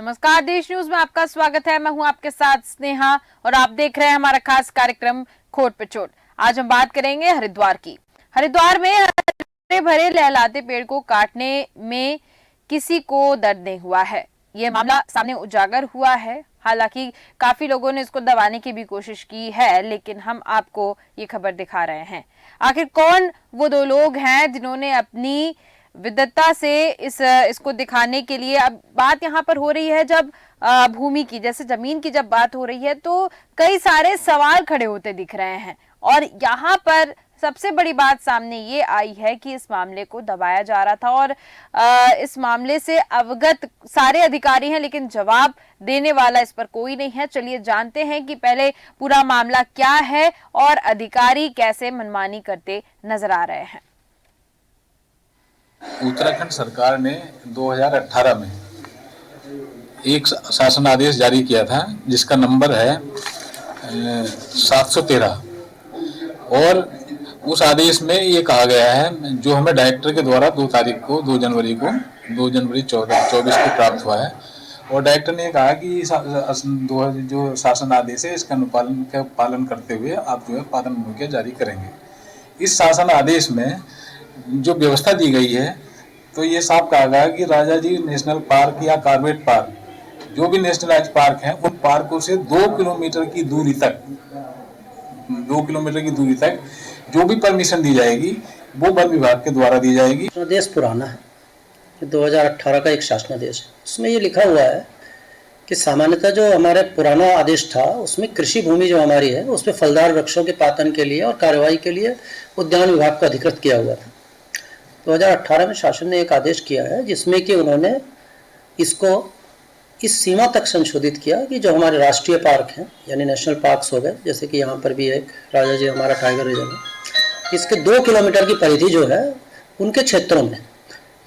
नमस्कार, देश न्यूज में आपका स्वागत है। मैं हूं आपके साथ स्नेहा और आप देख रहे हैं हमारा खास कार्यक्रम खोट पे चोट। आज हम बात करेंगे हरिद्वार की। हरिद्वार में हरे भरे लहलाते पेड़ को काटने में किसी को दर्द नहीं हुआ है। ये मामला सामने उजागर हुआ है। हालांकि काफी लोगों ने इसको दबाने की भी कोशिश की है, लेकिन हम आपको ये खबर दिखा रहे हैं। आखिर कौन वो दो लोग हैं जिन्होंने अपनी विद्वता से इसको दिखाने के लिए, अब बात यहाँ पर हो रही है जब भूमि की, जैसे जमीन की जब बात हो रही है तो कई सारे सवाल खड़े होते दिख रहे हैं। और यहाँ पर सबसे बड़ी बात सामने ये आई है कि इस मामले को दबाया जा रहा था और इस मामले से अवगत सारे अधिकारी हैं, लेकिन जवाब देने वाला इस पर कोई नहीं है। चलिए जानते हैं कि पहले पूरा मामला क्या है और अधिकारी कैसे मनमानी करते नजर आ रहे हैं। उत्तराखंड सरकार ने 2018 में एक शासन आदेश जारी किया था जिसका नंबर है 713 और उस आदेश में ये कहा गया है, जो हमें डायरेक्टर के द्वारा 2 जनवरी 2024 को प्राप्त हुआ है। और डायरेक्टर ने कहा कि जो शासन आदेश है इसका पालन करते हुए आप जो है पालन अनुज्ञा जारी करेंगे। इस शासन आदेश में जो व्यवस्था दी गई है तो ये साफ कहा गया है कि राजाजी नेशनल पार्क या कॉर्बेट पार्क, जो भी नेशनलाइज पार्क हैं, उन पार्कों से 2 किलोमीटर की दूरी तक जो भी परमिशन दी जाएगी वो वन विभाग के द्वारा दी जाएगी। आदेश पुराना है, 2018 का एक शासनादेश है। उसमें ये लिखा हुआ है कि सामान्यतः जो हमारे पुराना आदेश था उसमें कृषि भूमि जो हमारी है उसमें फलदार वृक्षों के पातन के लिए और कार्रवाई के लिए उद्यान विभाग को अधिकृत किया हुआ था। 2018 में शासन ने एक आदेश किया है जिसमें कि उन्होंने इसको इस सीमा तक संशोधित किया कि जो हमारे राष्ट्रीय पार्क हैं यानी नेशनल पार्क्स हो गए, जैसे कि यहाँ पर भी एक राजाजी हमारा टाइगर रिजर्व है, इसके 2 किलोमीटर की परिधि जो है उनके क्षेत्रों में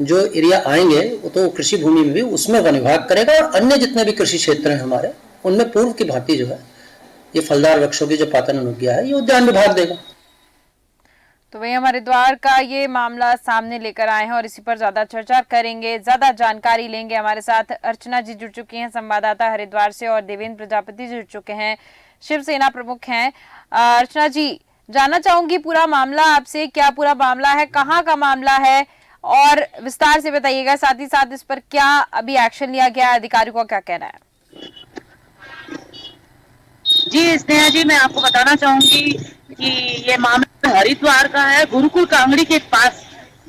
जो एरिया आएंगे वो तो कृषि भूमि में भी उसमें वन विभाग करेगा और अन्य जितने भी कृषि क्षेत्र हैं हमारे उनमें पूर्व की भांति जो है ये फलदार वृक्षों की जो पातन अनुज्ञा है ये उद्यान विभाग देगा। तो वही हमारे हरिद्वार का ये मामला सामने लेकर आए हैं और इसी पर ज्यादा चर्चा करेंगे, ज्यादा जानकारी लेंगे। हमारे साथ अर्चना जी जुड़ चुकी हैं, संवाददाता हरिद्वार से, और देवेंद्र प्रजापति जुड़ चुके हैं, शिवसेना प्रमुख हैं। अर्चना जी, जानना चाहूंगी पूरा मामला आपसे, क्या पूरा मामला है, कहाँ का मामला है, और विस्तार से बताइएगा। साथ ही साथ इस पर क्या अभी एक्शन लिया गया है, अधिकारियों का क्या कहना है? जी स्नेहा जी, मैं आपको बताना चाहूंगी कि ये मामला हरिद्वार का है, गुरुकुल कांगड़ी के पास,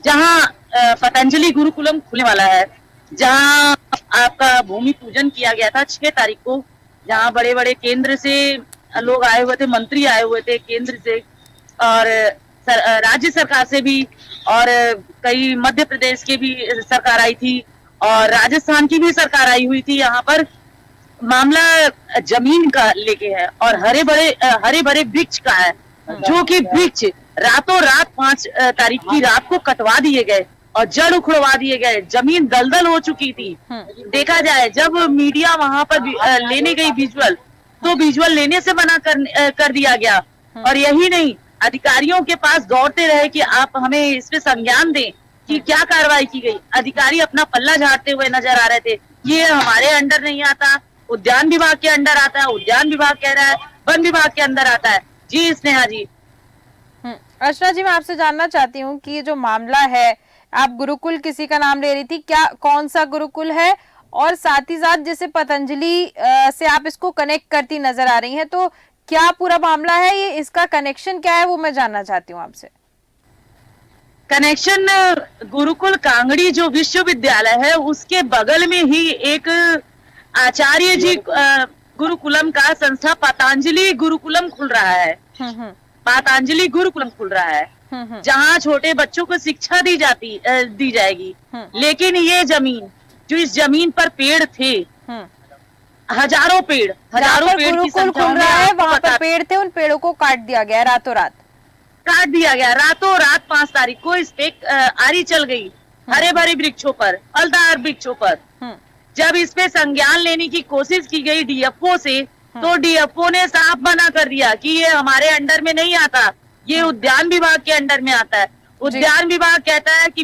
जहां पतंजलि गुरुकुलम खुलने वाला है, जहां आपका भूमि पूजन किया गया था 6 तारीख को, जहां बड़े बड़े केंद्र से लोग आए हुए थे, मंत्री आए हुए थे केंद्र से और राज्य सरकार से भी, और कई मध्य प्रदेश के भी सरकार आई थी और राजस्थान की भी सरकार आई हुई थी। यहाँ पर मामला जमीन का लेके है और हरे भरे वृक्ष का है, जो कि वृक्ष रातों रात 5 तारीख की रात को कटवा दिए गए और जड़ उखड़वा दिए गए। जमीन दलदल हो चुकी थी। देखा जाए, जब मीडिया वहां पर लेने गई विजुअल, तो विजुअल लेने से मना कर दिया गया। और यही नहीं, अधिकारियों के पास दौड़ते रहे कि आप हमें इस पे संज्ञान दें कि क्या कार्रवाई की गई। अधिकारी अपना पल्ला झाड़ते हुए नजर आ रहे थे। ये हमारे अंडर नहीं आता, उद्यान विभाग के अंडर आता है, उद्यान विभाग कह रहा है वन विभाग के अंदर आता है। जी स्नेहा जी। अर्चना जी, मैं आपसे जानना चाहती हूँ कि ये जो मामला है, आप गुरुकुल किसी का नाम ले रही थी, क्या कौन सा गुरुकुल है, और साथ ही साथ जैसे पतंजलि से आप इसको कनेक्ट करती नजर आ रही हैं, तो क्या पूरा मामला है, ये इसका कनेक्शन क्या है, वो मैं जानना चाहती हूँ आपसे। कनेक्शन गुरुकुल कांगड़ी जो विश्वविद्यालय है उसके बगल में ही एक आचार्य जी गुरुकुलम का संस्था पतंजलि गुरुकुलम खुल रहा है। पतंजलि गुरुकुलम खुल रहा है जहाँ छोटे बच्चों को शिक्षा दी जाएगी। लेकिन ये जमीन, जो इस जमीन पर पेड़ थे, हजारों पेड़ गुरुकुल खुल रहा है, वहाँ पर पेड़ थे, उन पेड़ों को काट दिया गया रातों रात। रातों रात 5 तारीख को इस पे आरी चल गई हरे भरे वृक्षों पर, फलदार वृक्षों पर। जब इस पे संज्ञान लेने की कोशिश की गई डीएफओ से, तो डीएफओ ने साफ मना कर दिया कि ये हमारे अंडर में नहीं आता, ये उद्यान विभाग के अंडर में आता है। उद्यान विभाग कहता है कि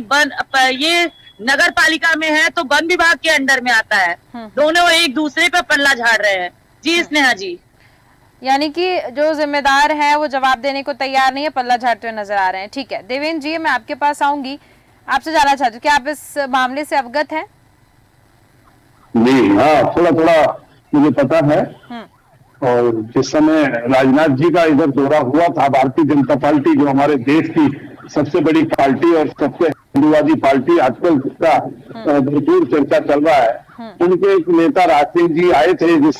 ये नगर पालिका में है तो वन विभाग के अंडर में आता है। दोनों एक दूसरे पे पल्ला झाड़ रहे हैं। जी स्नेहा जी, यानी कि जो जिम्मेदार है वो जवाब देने को तैयार नहीं है, पल्ला झाड़ते हुए नजर आ रहे हैं। ठीक है देवेंद्र जी, मैं आपके पास आऊंगी, आपसे जानना चाहती हूँ कि आप इस मामले से अवगत हैं? जी हाँ, थोड़ा थोड़ा मुझे पता है। और जिस समय राजनाथ जी का इधर दौरा हुआ था, भारतीय जनता पार्टी जो हमारे देश की सबसे बड़ी पार्टी और सबसे हिंदूवादी पार्टी आजकल जिसका भरपूर चर्चा चल रहा है, उनके एक नेता राज सिंह जी आए थे। जिस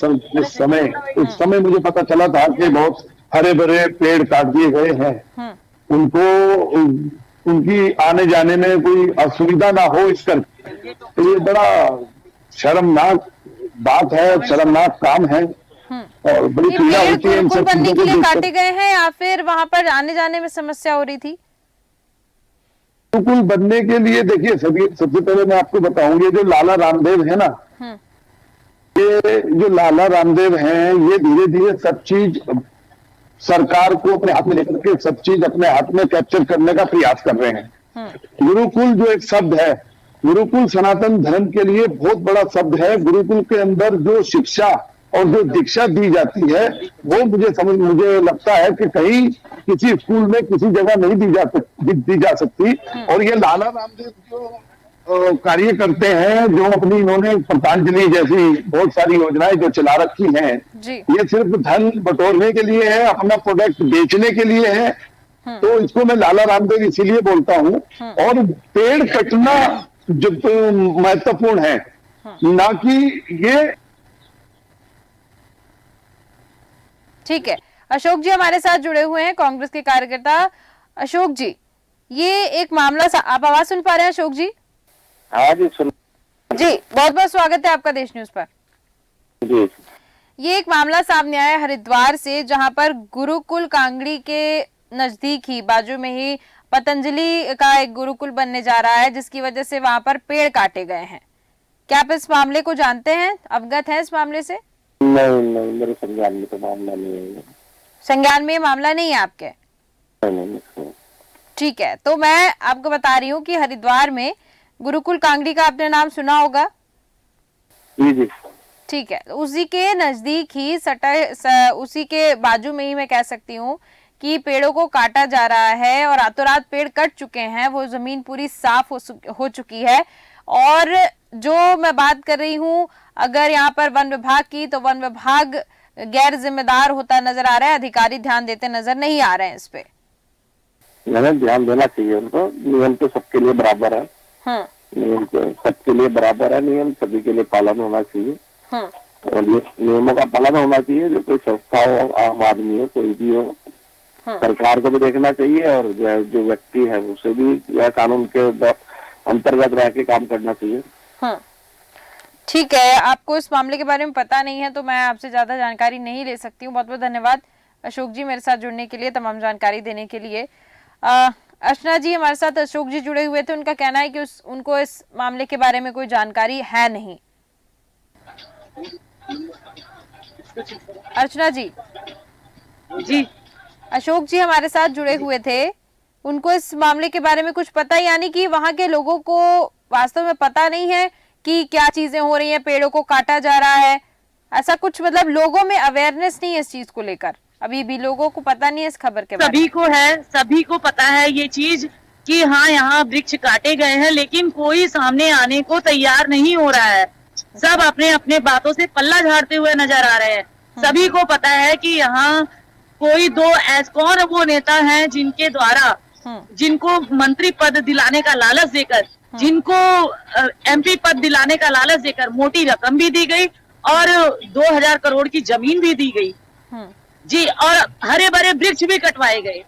समय उस समय मुझे पता चला था कि बहुत हरे भरे पेड़ काट दिए गए हैं, उनको उनकी आने जाने में कोई असुविधा ना हो इस करके। तो ये बड़ा शर्मनाक बात है, शर्मनाक काम है और बड़ी पीड़ा होती है इन सब बनने चीजों के लिए को। काटे गए हैं या फिर वहां पर आने जाने में समस्या हो रही थी? गुरुकुल बनने के लिए देखिए, सबसे पहले मैं आपको बताऊंगी, जो लाला रामदेव है ना, ये जो लाला रामदेव हैं, ये धीरे धीरे सब चीज सरकार को अपने हाथ में लेकर के सब चीज अपने हाथ में कैप्चर करने का प्रयास कर रहे हैं। गुरुकुल जो एक शब्द है, गुरुकुल सनातन धर्म के लिए बहुत बड़ा शब्द है। गुरुकुल के अंदर जो शिक्षा और जो दीक्षा दी जाती है वो मुझे लगता है कि कहीं किसी स्कूल में किसी जगह नहीं दी जा सकती। और ये लाला रामदेव जो कार्य करते हैं, जो अपनी इन्होंने पतंजलि जैसी बहुत सारी योजनाएं जो चला रखी हैं, ये सिर्फ धन बटोरने के लिए है, अपना प्रोडक्ट बेचने के लिए है। तो इसको मैं लाला रामदेव इसीलिए बोलता हूँ। और पेड़ कटना जो महत्वपूर्ण है, ना कि ये। ठीक है, अशोक जी हमारे साथ जुड़े हुए हैं, कांग्रेस के कार्यकर्ता। अशोक जी, ये एक मामला आप आवाज सुन पा रहे हैं अशोक जी? हाँ जी सुन जी, बहुत बहुत स्वागत है आपका देश न्यूज पर। जी, ये एक मामला सामने आया है हरिद्वार से, जहां पर गुरुकुल कांगड़ी के नजदीक ही बाजू में ही पतंजलि का एक गुरुकुल बनने जा रहा है, जिसकी वजह से वहां पर पेड़ काटे गए हैं। क्या आप इस मामले को जानते हैं, अवगत हैं इस मामले से? नहीं, मेरे संज्ञान में तो मामला नहीं है। संज्ञान में मामला नहीं है आपके? नहीं। ठीक है, तो मैं आपको बता रही हूँ कि हरिद्वार में गुरुकुल कांगड़ी का आपने नाम सुना होगा। जी। ठीक है, उसी के नजदीक ही उसी के बाजू में ही मैं कह सकती हूँ कि पेड़ों को काटा जा रहा है और रातों रात पेड़ कट चुके हैं। वो जमीन पूरी साफ हो चुकी है। और जो मैं बात कर रही हूँ, अगर यहाँ पर वन विभाग की, तो वन विभाग गैर जिम्मेदार होता नजर आ रहा है, अधिकारी ध्यान देते नजर नहीं आ रहे हैं इस पे। ध्यान देना चाहिए उनको। नियम तो सबके लिए बराबर है। नियम तो सबके लिए बराबर है, नियम सभी के लिए पालन होना चाहिए। और ये नियमों का पालन होना चाहिए। जो कोई संस्था हो, आम आदमी हो, कोई भी हो, सरकार को भी देखना चाहिए और जो व्यक्ति है उसे भी यह कानून के अंतर्गत रह के काम करना चाहिए। ठीक है, आपको इस मामले के बारे में पता नहीं है तो मैं आपसे ज्यादा जानकारी नहीं ले सकती हूँ। बहुत बहुत धन्यवाद अशोक जी मेरे साथ जुड़ने के लिए, तमाम जानकारी देने के लिए। अर्चना जी हमारे साथ अशोक जी जुड़े हुए थे, उनका कहना है कि उनको इस मामले के बारे में कोई जानकारी है नहीं। अर्चना जी। जी, अशोक जी हमारे साथ जुड़े हुए थे, उनको इस मामले के बारे में कुछ पता, यानी कि वहां के लोगों को वास्तव में पता नहीं है कि क्या चीजें हो रही हैं, पेड़ों को काटा जा रहा है, ऐसा कुछ, मतलब लोगों में अवेयरनेस नहीं है इस चीज को लेकर, अभी भी लोगों को पता नहीं है इस खबर के बारे में। सभी को पता है ये चीज कि हाँ यहाँ वृक्ष काटे गए हैं, लेकिन कोई सामने आने को तैयार नहीं हो रहा है। सब अपने अपने बातों से पल्ला झाड़ते हुए नजर आ रहे हैं। सभी को पता है कि यहाँ कोई कौन वो नेता हैं जिनके द्वारा, जिनको मंत्री पद दिलाने का लालच देकर, जिनको एमपी पद दिलाने का लालच देकर मोटी रकम भी दी गई और 2000 करोड़ की जमीन भी दी गई जी, और हरे भरे वृक्ष भी कटवाए गए।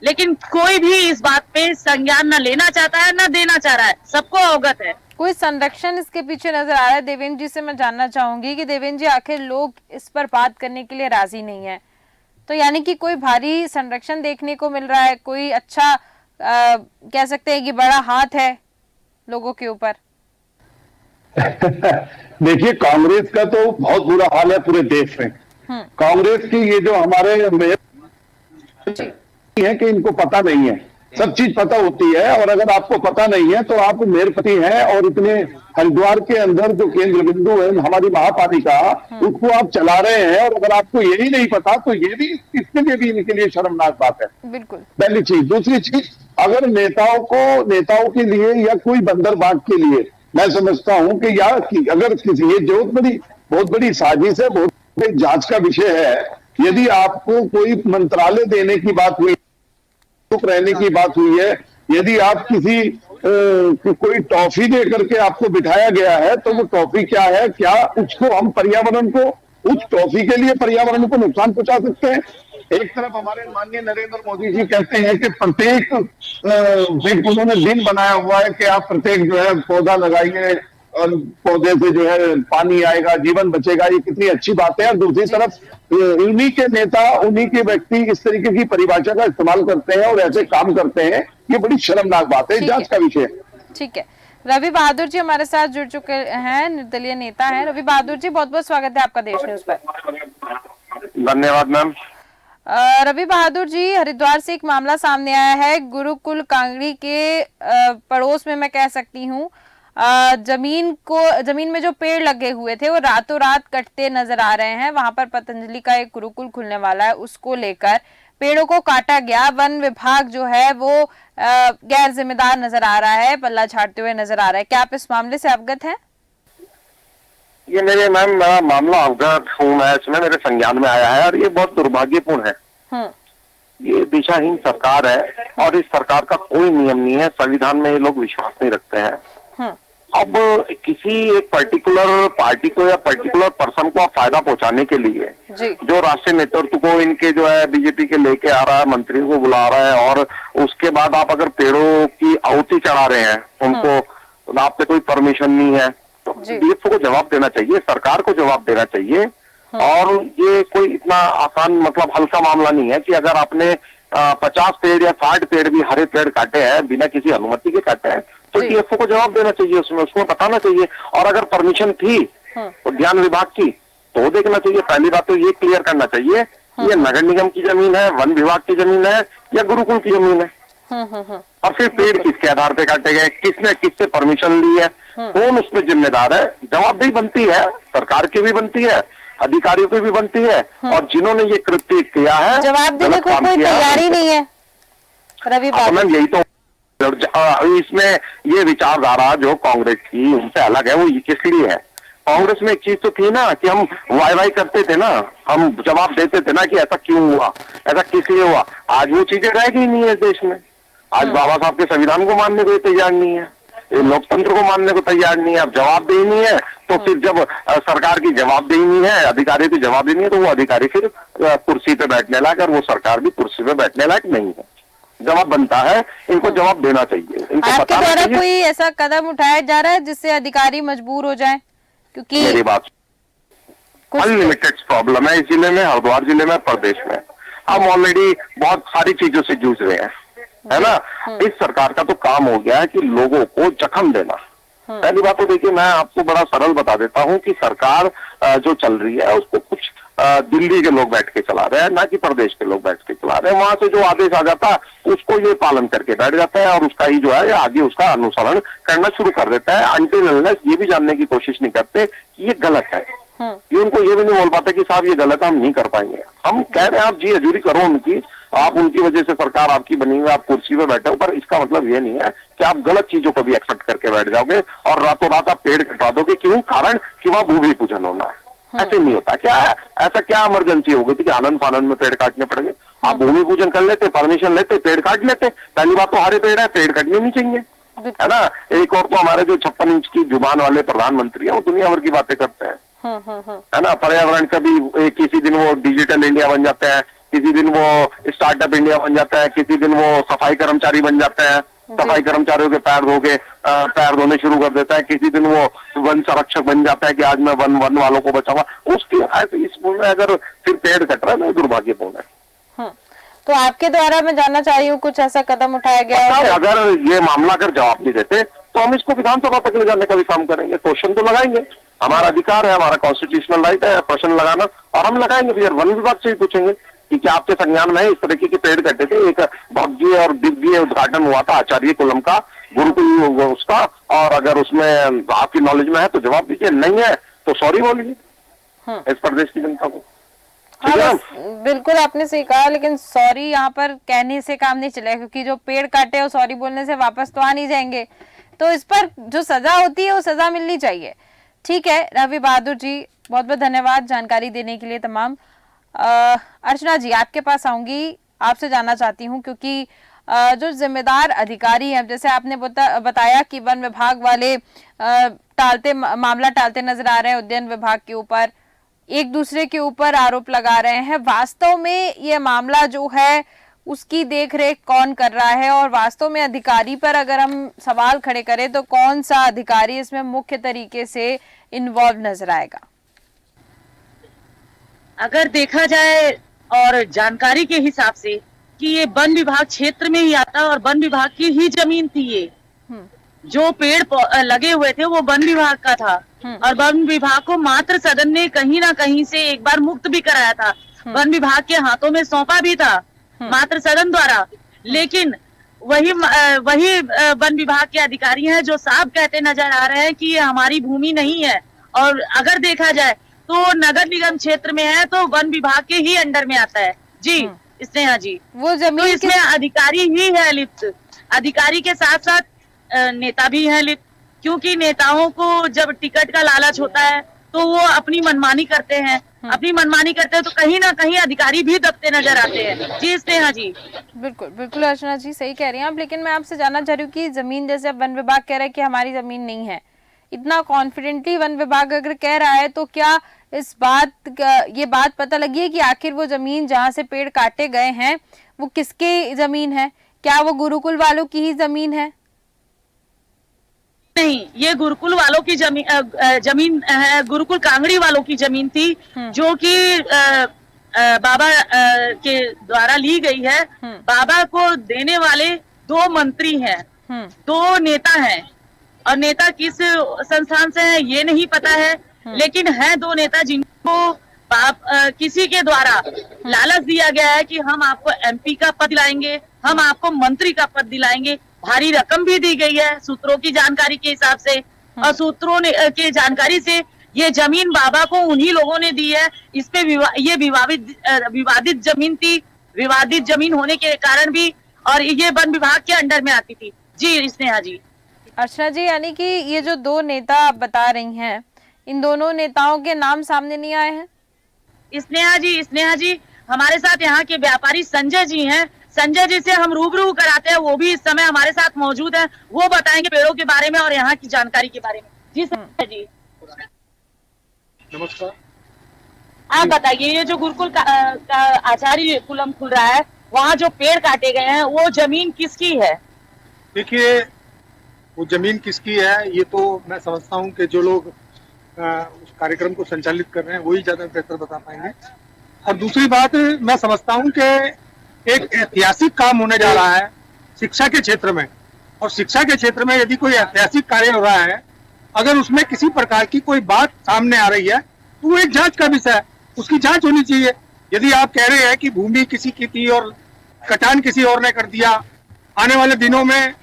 लेकिन कोई भी इस बात पे संज्ञान न लेना चाहता है, न देना चाह रहा है। सबको अवगत है, कोई संरक्षण इसके पीछे नजर आ रहा है। देवेंद्र जी से मैं जानना चाहूंगी कि देवेंद्र जी, आखिर लोग इस पर बात करने के लिए राजी नहीं है, तो यानी कि कोई भारी संरक्षण देखने को मिल रहा है, कोई अच्छा कह सकते हैं कि बड़ा हाथ है लोगों के ऊपर। देखिए, कांग्रेस का तो बहुत बुरा हाल है पूरे देश में। कांग्रेस की ये जो हमारे है कि इनको पता नहीं है सब चीज पता होती है। और अगर आपको पता नहीं है तो आप मेरपति हैं और इतने हरिद्वार के अंदर जो केंद्र बिंदु है हमारी महापालिका, उसको आप चला रहे हैं और अगर आपको यही नहीं पता तो ये भी इसके लिए भी इनके लिए शर्मनाक बात है। बिल्कुल। पहली चीज। दूसरी चीज, अगर नेताओं के लिए या कोई बंदरबाग के लिए मैं समझता हूं कि अगर किसी ये बहुत बड़ी साजिश है, बहुत बड़ी जांच का विषय है। यदि आपको कोई मंत्रालय देने की बात हुई, चुप रहने की बात हुई है, यदि आप कोई टॉफी दे करके आपको बिठाया गया है तो वो टॉफी क्या है, क्या उसको हम उस टॉफी के लिए पर्यावरण को नुकसान पहुंचा सकते हैं? एक तरफ हमारे माननीय नरेंद्र मोदी जी कहते हैं कि प्रत्येक उन्होंने दिन बनाया हुआ है कि आप प्रत्येक जो है पौधा लगाइए और पौधे से जो है पानी आएगा, जीवन बचेगा। ये कितनी अच्छी बात है। और दूसरी तरफ उन्हीं के नेता, उन्हीं के व्यक्ति इस तरीके की परिभाषा का इस्तेमाल करते हैं और ऐसे काम करते हैं, ये बड़ी शर्मनाक बात है, जांच का विषय। ठीक है, रवि बहादुर जी हमारे साथ जुड़ चुके हैं, निर्दलीय नेता हैं। रवि बहादुर जी, बहुत बहुत स्वागत है आपका देश न्यूज पर। धन्यवाद मैम। रवि बहादुर जी, हरिद्वार से एक मामला सामने आया है। गुरुकुल कांगड़ी के पड़ोस में मैं कह सकती हूँ, जमीन में जो पेड़ लगे हुए थे वो रातों रात कटते नजर आ रहे हैं। वहां पर पतंजलि का एक गुरुकुल खुलने वाला है, उसको लेकर पेड़ों को काटा गया। वन विभाग जो है वो गैर जिम्मेदार नजर आ रहा है, पल्ला झाड़ते हुए नजर आ रहा है। क्या आप इस मामले से अवगत हैं? ये मेरा मामला अवगत हूँ मैं, इसमें मेरे संज्ञान में आया है और ये बहुत दुर्भाग्यपूर्ण है। ये दिशाहीन सरकार है और इस सरकार का कोई नियम नहीं है, संविधान में ये लोग विश्वास नहीं रखते हैं। अब किसी एक पर्टिकुलर पार्टी को या पर्टिकुलर पर्सन को आप फायदा पहुंचाने के लिए जो राष्ट्रीय नेतृत्व को इनके जो है बीजेपी के लेके आ रहा है, मंत्री को बुला रहा है और उसके बाद आप अगर पेड़ों की आहुति चढ़ा रहे हैं उनको, तो आप पे कोई परमिशन नहीं है, तो डीएफओ को जवाब देना चाहिए, सरकार को जवाब देना चाहिए। और ये कोई इतना आसान मतलब हल्का मामला नहीं है कि अगर आपने 50 पेड़ या 60 पेड़ भी हरे पेड़ काटे हैं बिना किसी अनुमति के काटे हैं तो डीएफओ को जवाब देना चाहिए, उसमें बताना चाहिए। और अगर परमिशन थी उद्यान विभाग की तो देखना चाहिए। पहली बात तो ये क्लियर करना चाहिए ये नगर निगम की जमीन है, वन विभाग की जमीन है या गुरुकुल की जमीन है। और फिर पेड़ किसके आधार पे काटे गए, किसने किससे परमिशन ली है, कौन उसमें जिम्मेदार है, जवाबदेही बनती है, सरकार की भी बनती है, अधिकारियों की भी बनती है। और जिन्होंने ये कृत्य किया है जवाब देने को कोई तैयारी नहीं है। रवि मैम यही तो इसमें ये विचारधारा जो कांग्रेस की उनसे अलग है, वो किस लिए है? कांग्रेस में एक चीज तो थी ना कि हम वाई करते थे ना, हम जवाब देते थे ना कि ऐसा क्यों हुआ, ऐसा किस लिए हुआ। आज वो चीजें रह गई नहीं है देश में। आज बाबा साहब के संविधान को मानने को तैयार नहीं है, लोकतंत्र को मानने को तैयार नहीं है। अब जवाबदेही नहीं है तो फिर जब सरकार की जवाबदेही नहीं है, अधिकारियों की जवाबदेही नहीं है, तो वो अधिकारी फिर कुर्सी पे बैठने लायक और वो सरकार भी कुर्सी पे बैठने लायक नहीं है। जवाब बनता है, इनको जवाब देना चाहिए। इनको आपके द्वारा कोई ऐसा कदम उठाया जा रहा है जिससे अधिकारी मजबूर हो जाएं? क्योंकि मेरी बात अनलिमिटेड प्रॉब्लम है इस जिले में, हरिद्वार जिले में, प्रदेश में। हम ऑलरेडी बहुत सारी चीजों से जूझ रहे हैं, है ना। इस सरकार का तो काम हो गया है कि लोगों को जख्म देना। पहली बात तो देखिए, मैं आपको बड़ा सरल बता देता हूं कि सरकार जो चल रही है उसको कुछ दिल्ली के लोग बैठ के चला रहे हैं, ना कि प्रदेश के लोग बैठ के चला रहे हैं। वहां से जो आदेश आ जाता है उसको ये पालन करके बैठ जाता है और उसका ही जो है आगे उसका अनुसरण करना शुरू कर देता है। अनटिल अनलेस ये भी जानने की कोशिश नहीं करते कि ये गलत है। ये उनको ये भी नहीं बोल पाते कि साहब ये गलत है, हम नहीं कर पाएंगे। हम कह रहे हैं आप जी हजूरी करो उनकी, आप उनकी वजह से सरकार आपकी बनी हुई, आप कुर्सी पे बैठे हो, पर इसका मतलब ये नहीं है कि आप गलत चीजों को भी एक्सेप्ट करके बैठ जाओगे और रातों रात आप पेड़ कटवा दोगे। क्यों? कारण कि वहां भूमि पूजन होना है। ऐसे नहीं होता। क्या है ऐसा, क्या इमरजेंसी हो गई थी कि आनंद फानंद में पेड़ काटने पड़ेंगे? आप भूमि पूजन कर लेते, परमिशन लेते, पेड़ काट लेते। पहली बात तो हरे पेड़ है, पेड़ कटने नहीं चाहिए, है ना। एक और तो हमारे जो 56 इंच की जुबान वाले प्रधानमंत्री है वो दुनिया भर की बातें करते हैं, है ना। पर्यावरण का भी किसी दिन वो डिजिटल इंडिया बन जाते हैं, किसी दिन वो स्टार्टअप इंडिया बन जाता है, किसी दिन वो सफाई कर्मचारी बन जाते हैं, सफाई कर्मचारियों के पैर धोने शुरू कर देता है, किसी दिन वो वन संरक्षक बन जाता है कि आज मैं वन वालों को बचाऊंगा। उसकी इसमें अगर फिर पेड़ कट रहा है ना, दुर्भाग्यपूर्ण है। तो आपके द्वारा मैं जानना चाह रही हूँ कुछ ऐसा कदम उठाया गया है? अगर ये मामला अगर जवाब नहीं देते तो हम इसको विधानसभा तक ले जाने का भी काम करेंगे, क्वेश्चन तो लगाएंगे। हमारा अधिकार है, हमारा कॉन्स्टिट्यूशनल राइट है प्रश्न लगाना, और हम लगाएंगे। फिर वन विभाग से ही पूछेंगे कि क्या आपके संज्ञान में इस तरीके के पेड़ कटे थे? एक भव्य और दिव्य उद्घाटन हुआ था आचार्य कुलम का, गुरुकुल उसका, और अगर उसमें आपकी नॉलेज में है तो जवाब दीजिए, नहीं है तो सॉरी बोलिए इस प्रदेश की जनता को। हाँ, बस बिल्कुल आपने सही कहा, लेकिन सॉरी यहाँ पर कहने से काम नहीं चलेगा, क्योंकि जो पेड़ काटे और सॉरी बोलने से वापस तो आ नहीं जाएंगे। तो इस पर जो सजा होती है वो सजा मिलनी चाहिए। ठीक है रवि बहादुर जी, बहुत बहुत धन्यवाद जानकारी देने के लिए तमाम। अर्चना जी आपके पास आऊंगी, आपसे जानना चाहती हूँ, क्योंकि जो जिम्मेदार अधिकारी हैं, जैसे आपने बताया कि वन विभाग वाले मामला टालते नजर आ रहे हैं, उद्यान विभाग के ऊपर एक दूसरे के ऊपर आरोप लगा रहे हैं। वास्तव में ये मामला जो है उसकी देखरेख कौन कर रहा है, और वास्तव में अधिकारी पर अगर हम सवाल खड़े करें तो कौन सा अधिकारी इसमें मुख्य तरीके से इन्वॉल्व नजर आएगा? अगर देखा जाए और जानकारी के हिसाब से कि ये वन विभाग क्षेत्र में ही आता है और वन विभाग की ही जमीन थी। ये जो पेड़ लगे हुए थे वो वन विभाग का था, और वन विभाग को मात्र सदन ने कहीं ना कहीं से एक बार मुक्त भी कराया था, वन विभाग के हाथों में सौंपा भी था मात्र सदन द्वारा। लेकिन वही वन विभाग के अधिकारी हैं जो साफ कहते नजर आ रहे हैं कि ये हमारी भूमि नहीं है, और अगर देखा जाए तो नगर निगम क्षेत्र में है तो वन विभाग के ही अंडर में आता है। जी स्नेहा जी, वो जमीन तो इसमें अधिकारी ही है लिप्त, अधिकारी के साथ साथ नेता भी है लिप्त, क्योंकि नेताओं को जब टिकट का लालच होता है तो वो अपनी मनमानी करते हैं, अपनी मनमानी करते हैं, तो कहीं ना कहीं अधिकारी भी दबते नजर आते हैं। जी स्नेहा जी, बिल्कुल बिल्कुल अर्चना जी सही कह रही हैं आप, लेकिन मैं आपसे जानना चाह रही हूँ कि जमीन, जैसे अब वन विभाग कह रहा है कि हमारी जमीन नहीं है, इतना कॉन्फिडेंटली वन विभाग अगर कह रहा है, तो क्या इस ये बात पता लगी है कि आखिर वो जमीन जहाँ से पेड़ काटे गए हैं वो किसकी जमीन है? क्या वो गुरुकुल वालों की ही जमीन है? नहीं, ये गुरुकुल वालों की जमीन है, गुरुकुल कांगड़ी वालों की जमीन थी, जो कि बाबा के द्वारा ली गई है। बाबा को देने वाले 2 मंत्री हैं, 2 नेता हैं, और नेता किस संस्थान से है ये नहीं पता है, लेकिन है 2 नेता जिनको किसी के द्वारा लालच दिया गया है कि हम आपको MP का पद दिलाएंगे, हम आपको मंत्री का पद दिलाएंगे। भारी रकम भी दी गई है सूत्रों की जानकारी के हिसाब से, और सूत्रों के जानकारी से ये जमीन बाबा को उन्हीं लोगों ने दी है। इस पे ये विवादित जमीन थी, विवादित जमीन होने के कारण भी, और ये वन विभाग के अंडर में आती थी। जी स्नेहा जी। अर्चना जी, यानी कि ये जो 2 नेता आप बता रही हैं, इन दोनों नेताओं के नाम सामने नहीं आए हैं? स्नेहा जी हमारे साथ यहाँ के व्यापारी संजय जी हैं, संजय जी से हम रूबरू कराते हैं, वो भी इस समय हमारे साथ मौजूद हैं, वो बताएंगे पेड़ों के बारे में और यहाँ की जानकारी के बारे में। जी संजय जी नमस्कार। आप बताइए, ये जो गुरुकुल का आचार्य कुलम खुल रहा है, वहाँ जो पेड़ काटे गए हैं वो जमीन किसकी है? देखिए, वो जमीन किसकी है ये तो मैं समझता हूँ कि जो लोग उस कार्यक्रम को संचालित कर रहे हैं वही ज्यादा बेहतर बता पाएंगे। और दूसरी बात, मैं समझता हूँ कि एक ऐतिहासिक काम होने जा रहा है शिक्षा के क्षेत्र में, और शिक्षा के क्षेत्र में यदि कोई ऐतिहासिक कार्य हो रहा है, अगर उसमें किसी प्रकार की कोई बात सामने आ रही है तो वो एक जांच का विषय है, उसकी जांच होनी चाहिए। यदि आप कह रहे हैं कि भूमि किसी की थी और कटान किसी और ने कर दिया, आने वाले दिनों में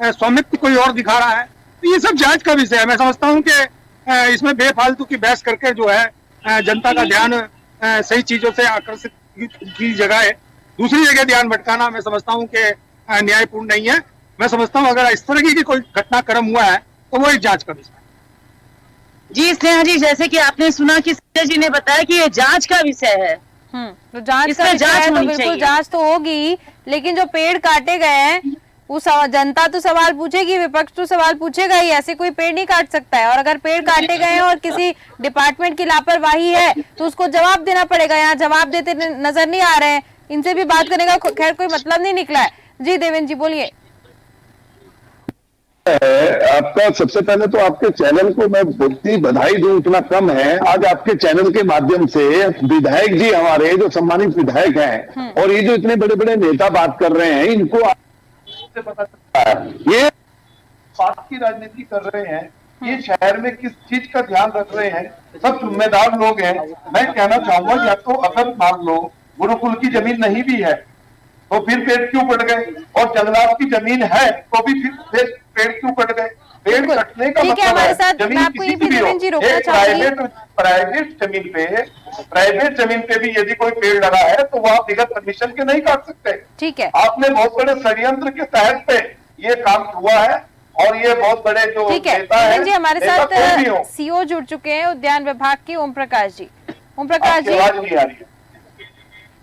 स्वामित्व कोई और दिखा रहा है, तो ये सब जांच का विषय है। मैं समझता हूँ कि इसमें बेफालतू की बहस करके जो है जनता का ध्यान सही चीजों से आकर्षित की जगह है दूसरी जगह ध्यान भटकाना मैं समझता हूँ कि न्यायपूर्ण नहीं है। मैं समझता हूँ अगर इस तरह की कोई घटनाक्रम हुआ है तो वो एक जांच का विषय है। जी स्नेहा जी, जैसे कि आपने सुना कि संजय जी ने बताया कि ये जांच का विषय है। तो जांच का विषय है तो बिल्कुल जांच तो होगी, लेकिन जो पेड़ काटे गए हैं वो जनता तो सवाल पूछेगी, विपक्ष तो सवाल पूछेगा ही। ऐसे कोई पेड़ नहीं काट सकता है, और अगर पेड़ काटे गए हैं और किसी डिपार्टमेंट की लापरवाही है तो उसको जवाब देना पड़ेगा। यहाँ जवाब देते नजर नहीं आ रहे हैं, इनसे भी बात करने का खैर कोई मतलब नहीं निकला है। जी देवेंद्र जी बोलिए। आपका सबसे पहले तो आपके चैनल को मैं बहुत बधाई दूं, उतना कम है। आज आपके चैनल के माध्यम से विधायक जी हमारे जो सम्मानित विधायक हैं और ये जो इतने बड़े बड़े नेता बात कर रहे हैं, इनको पता चलता है ये स्वार्थ की राजनीति कर रहे हैं, ये शहर में किस चीज का ध्यान रख रहे हैं, सब जिम्मेदार लोग हैं। मैं कहना चाहूंगा या तो अगर मान लो गुरुकुल की जमीन नहीं भी है तो फिर पेड़ क्यों कट गए, और जंगलात की जमीन है तो भी फिर पेड़ क्यों कट गए। पेड़ बिल्कुल। कटने का ठीक है, मतलब हमारे है साथ मैं जमीन आपको किसी ये की भी भी हो, देवेंद्र जी रोकना एक चाहूंगी। प्राइवेट जमीन पे भी यदि कोई पेड़ लगा है तो वो आप बगैर परमिशन के नहीं काट सकते। ठीक है, आपने बहुत बड़े षड्यंत्र के तहत पे ये काम हुआ है, और ये बहुत बड़े जो ठीक है। नेता है, देवेंद्र जी हमारे नेता कोई भी हो, साथ सीओ जुड़ चुके हैं उद्यान विभाग के, ओम प्रकाश जी। ओम प्रकाश आपकी जी, आवाज नहीं आ रही है।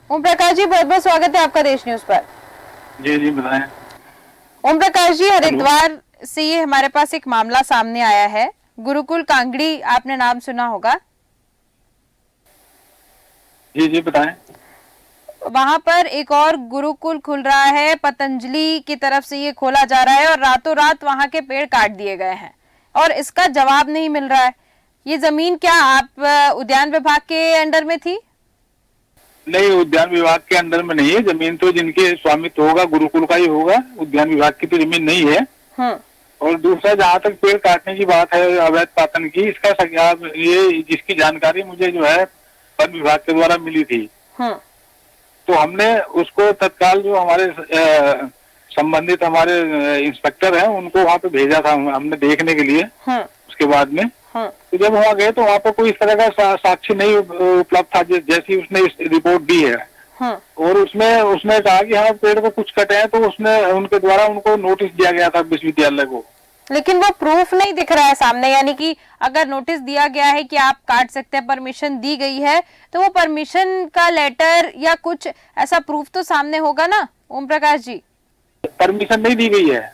ओम प्रकाश जी बहुत बहुत स्वागत है आपका देश न्यूज पर। जी बताएं। ओम प्रकाश जी, हरिद्वार से ये हमारे पास एक मामला सामने आया है, गुरुकुल कांगड़ी, आपने नाम सुना होगा। जी बताएं। वहां पर एक और गुरुकुल खुल रहा है, पतंजलि की तरफ से ये खोला जा रहा है, और रातों रात वहां के पेड़ काट दिए गए हैं और इसका जवाब नहीं मिल रहा है। ये जमीन क्या आप उद्यान विभाग के अंडर में थी? नहीं, उद्यान विभाग के अंदर में नहीं है। जमीन तो जिनके स्वामित्व होगा गुरुकुल का ही होगा, उद्यान विभाग की तो जमीन नहीं है। और दूसरा, जहाँ तक पेड़ काटने की बात है अवैध पातन की, इसका ये जिसकी जानकारी मुझे जो है वन विभाग के द्वारा मिली थी, तो हमने उसको तत्काल जो हमारे संबंधित हमारे इंस्पेक्टर हैं उनको वहाँ पे भेजा था हमने देखने के लिए। उसके बाद में तो जब वहाँ गए तो वहाँ पे कोई इस तरह का साक्ष्य नहीं उपलब्ध था जैसी उसने रिपोर्ट दी है। और उसने कहा कि हाँ पेड़ को कुछ कटे हैं, तो उसने उनके द्वारा उनको नोटिस दिया गया था विश्वविद्यालय को। लेकिन वो प्रूफ नहीं दिख रहा है सामने, यानी कि अगर नोटिस दिया गया है कि आप काट सकते हैं, परमिशन दी गई है, तो वो परमिशन का लेटर या कुछ ऐसा प्रूफ तो सामने होगा ना ओम प्रकाश जी। परमिशन नहीं दी गई है।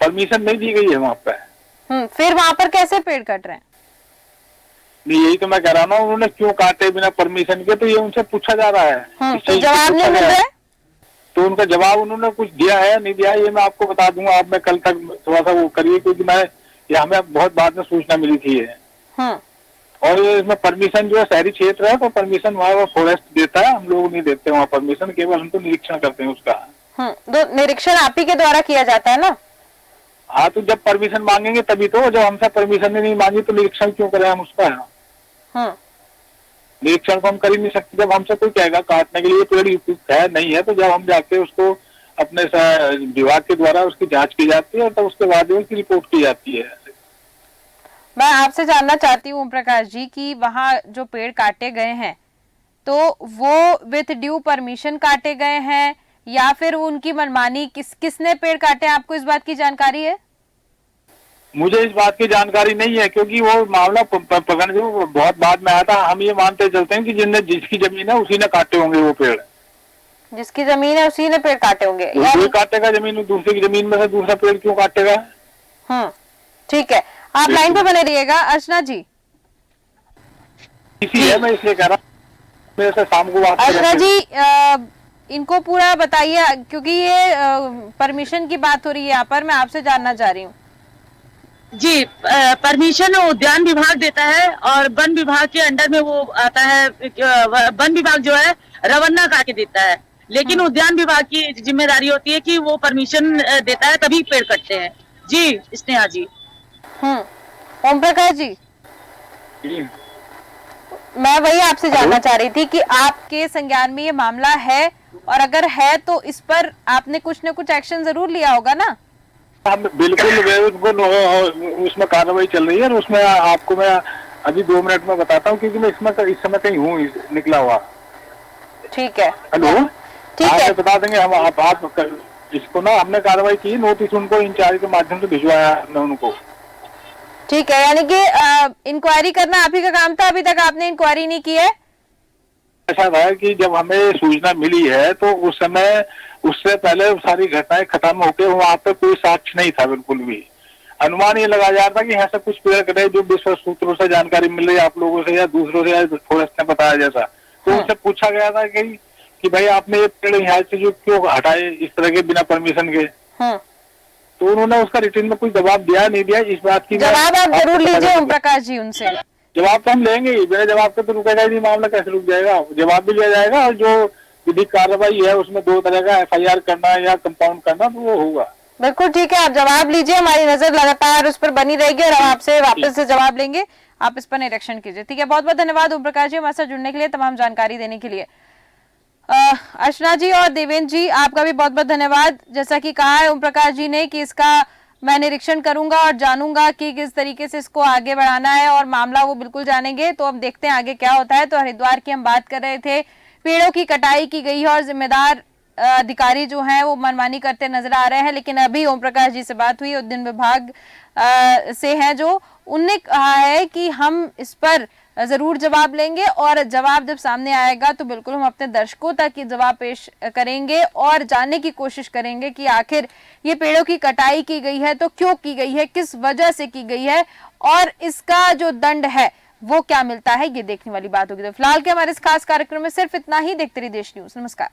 परमिशन नहीं दी गई है वहाँ पे। फिर वहाँ पर कैसे पेड़ कट रहे हैं? नहीं, यही तो मैं कह रहा हूँ, उन्होंने क्यों काटे बिना परमिशन के, तो ये उनसे पूछा जा रहा है। तो जवाब नहीं मिल रहा है, तो उनका जवाब उन्होंने कुछ दिया है नहीं दिया है ये मैं आपको बता दूंगा। आप मैं कल तक थोड़ा सा वो करिए, क्योंकि ये हमें बहुत बाद में सूचना मिली थी ये। और इसमें परमिशन जो है शहरी क्षेत्र है, तो परमिशन वहाँ फॉरेस्ट देता है, हम लोग नहीं देते वहाँ परमिशन, केवल हम तो निरीक्षण करते हैं उसका। तो निरीक्षण आप ही के द्वारा किया जाता है ना? हाँ, तो जब परमिशन मांगेंगे तभी तो, जब हमसे परमिशन नहीं मांगी तो निरीक्षण क्यों करें हम उसका? निरीक्षण को हम कर ही नहीं सकते। जब हमसे कोई कहेगा काटने के लिए पेड़ उपयुक्त है नहीं है, तो जब हम जाके उसको अपने विभाग के द्वारा उसकी जांच की जाती है और तब उसके बाद उसकी रिपोर्ट की जाती है। मैं आपसे जानना चाहती हूँ ओम प्रकाश जी कि वहाँ जो पेड़ काटे गए हैं तो वो विथ ड्यू परमिशन काटे गए हैं या फिर उनकी मनमानी? किसने पेड़ काटे, आपको इस बात की जानकारी है? मुझे इस बात की जानकारी नहीं है, क्योंकि वो मामला प्रकरण जो बहुत बाद में आया था। हम ये मानते चलते हैं कि जिसकी जमीन है उसी ने काटे होंगे वो पेड़। जिसकी जमीन है उसी ने पेड़ काटे होंगे? कोई काटेगा जमीन, दूसरे की जमीन में से दूसरा पेड़ क्यों काटेगा? ठीक है, आप लाइन पे बने रहिएगा। अर्चना जी, इसी है मैं इसलिए कह रहा हूँ मेरे से शाम को बात। अर्चना जी इनको पूरा बताइए, क्योंकि ये परमिशन की बात हो रही है यहाँ पर, मैं आपसे जानना चाह रही हूँ। जी, परमिशन उद्यान विभाग देता है और वन विभाग के अंडर में वो आता है। वन विभाग जो है रवन्ना काट के देता है, लेकिन उद्यान विभाग की जिम्मेदारी होती है कि वो परमिशन देता है तभी पेड़ कटते हैं। जी स्नेहा जी। ओम प्रकाश जी, मैं वही आपसे जानना चाह रही थी कि आपके संज्ञान में ये मामला है, और अगर है तो इस पर आपने कुछ न कुछ एक्शन जरूर लिया होगा ना? बिल्कुल, उसमें कार्रवाई चल रही है और उसमें आपको मैं अभी 2 मिनट में बताता हूँ, क्योंकि मैं इस समय कहीं हूँ निकला हुआ। ठीक है, हेलो, ठीक है, बता देंगे हम। आप इसको ना हमने कार्रवाई की, नोटिस उनको इंचार्ज के माध्यम से भिजवाया हमने उनको। ठीक है, यानी कि इंक्वायरी करना आप ही का काम था, अभी तक आपने इंक्वायरी नहीं की है? ऐसा था कि जब हमें सूचना मिली है तो उस समय उससे पहले सारी घटनाएं खत्म होकर वहाँ पे कोई साक्ष्य नहीं था बिल्कुल भी। अनुमान ये लगाया जा रहा था कि यहाँ से कुछ पेड़ कटे, जो विश्वस्त सूत्रों से जानकारी मिल रही है आप लोगों से या दूसरों से या फॉरेस्ट ने बताया जैसा। तो उनसे पूछा गया था कि भाई आपने ये पेड़ यहाँ से जो क्यों हटाए इस तरह के बिना परमिशन के? तो उन्होंने उसका रिटर्न में कोई जवाब दिया नहीं दिया। इस बात की जवाब आप जरूर लीजिए ओम प्रकाश जी उनसे। जवाब तो हम लेंगे ही, बिना जवाब के तो रुकेगा ही नहीं मामला, कैसे रुक जाएगा? जवाब भी लिया जाएगा और जो विधिक कार्रवाई है उसमें 2 तरह का FIR करना या कंपाउंड करना तो वो होगा। बिल्कुल ठीक है, आप जवाब लीजिए, हमारी नजर लगातार उस पर बनी रहेगी और हम आपसे वापस से जवाब लेंगे। आप इस पर निरीक्षण कीजिए। ठीक है, बहुत बहुत धन्यवाद ओम प्रकाश जी हमारे साथ जुड़ने के लिए, तमाम जानकारी देने के लिए। अर्चना जी और देवेंद्र जी, आपका भी बहुत बहुत धन्यवाद। जैसा कि कहा है ओम प्रकाश जी ने कि इसका मैं निरीक्षण करूंगा और जानूंगा कि किस तरीके से इसको आगे बढ़ाना है और मामला वो बिल्कुल जानेंगे। तो अब देखते हैं आगे क्या होता है। तो हरिद्वार की हम बात कर रहे थे, पेड़ों की कटाई की गई है और जिम्मेदार अधिकारी जो हैं वो मनमानी करते नजर आ रहे हैं। लेकिन अभी ओम प्रकाश जी से बात हुई, उद्यान विभाग से हैं जो, उनने कहा है कि हम इस पर जरूर जवाब लेंगे और जवाब जब सामने आएगा तो बिल्कुल हम अपने दर्शकों तक ये जवाब पेश करेंगे और जानने की कोशिश करेंगे कि आखिर ये पेड़ों की कटाई की गई है तो क्यों की गई है, किस वजह से की गई है और इसका जो दंड है वो क्या मिलता है, ये देखने वाली बात होगी। तो फिलहाल के हमारे इस खास कार्यक्रम में सिर्फ इतना ही। देखते रहिए देश न्यूज। नमस्कार।